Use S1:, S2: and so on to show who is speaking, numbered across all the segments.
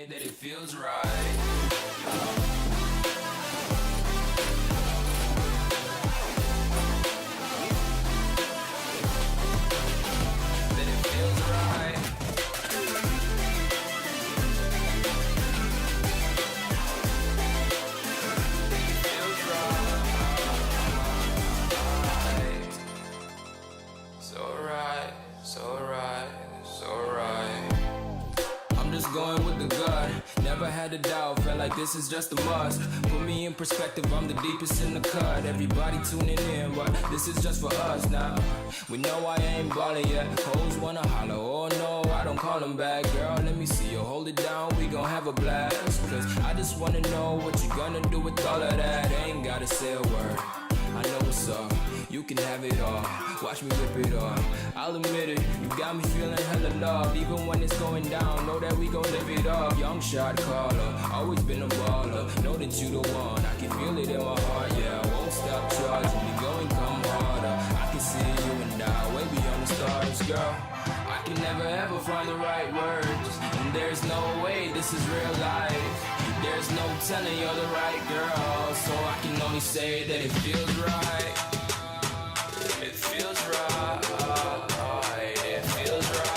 S1: that it feels right. Going with the gut, never had a doubt, felt like this is just a must. Put me in perspective, I'm the deepest in the cut. Everybody tuning in, but this is just for us now. We know I ain't ballin' yet, hoes wanna holler, oh no, I don't call them back. Girl, let me see you hold it down, we gon' have a blast. Cause I just wanna know what you gonna do with all of that. Ain't gotta say a word, I know what's up, you can have it all. Watch me rip it off, I'll admit it, you got me feeling hella loved. Even when it's going down, know that we gon' live it up. Young shot caller, always been a baller. Know that you the one, I can feel it in my heart. Yeah, I won't stop charging me, go and come harder. I can see you and I, way beyond the stars, girl. I can never ever find the right words, and there's no way this is real life. There's no telling you're the right girl, so I can only say that it feels right. It feels right. It feels right. It feels right.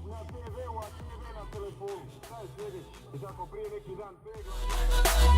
S2: TV, aqui me vem na telefone. Sai, chega, já comprei aqui dentro.